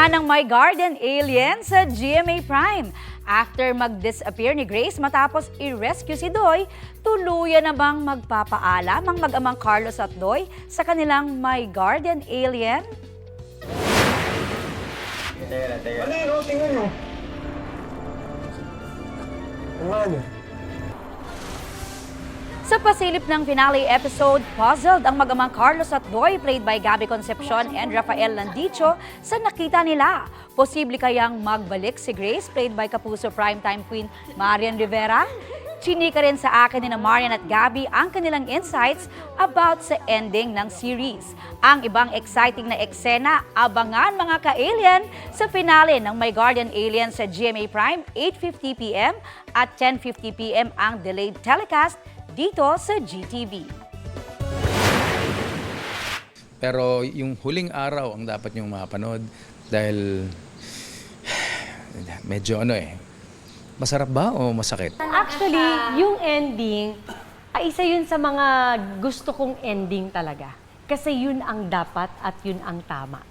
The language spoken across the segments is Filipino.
na ng My Garden alien sa GMA Prime. After mag-disappear ni Grace matapos i-rescue si Doy, tuluyan na bang magpapaalam ang mag-amang Carlos at Doy sa kanilang My Garden alien? Ano yun? Tingnan nyo. Ano? Sa pasilip ng finale episode, puzzled ang mag-amang Carlos at Doy played by Gabby Concepcion and Rafael Landicho sa nakita nila. Posible kayang magbalik si Grace played by Kapuso primetime queen Marian Rivera? Chinika rin sa akin ni na Marian at Gabby ang kanilang insights about sa ending ng series. Ang ibang exciting na eksena, abangan mga ka-alien sa finale ng My Guardian Alien sa GMA Prime 8:50 p.m. at 10:50 p.m. ang delayed telecast dito sa GTV. Pero yung huling araw ang dapat niyong mapanood dahil medyo masarap ba o masakit? Actually, yung ending, ay isa yun sa mga gusto kong ending talaga. Kasi yun ang dapat at yun ang tama.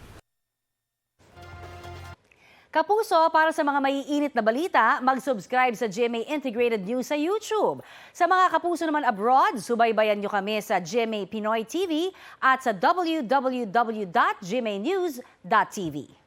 Kapuso, para sa mga maiinit na balita, mag-subscribe sa GMA Integrated News sa YouTube. Sa mga kapuso naman abroad, subaybayan nyo kami sa GMA Pinoy TV at sa www.gmanews.tv.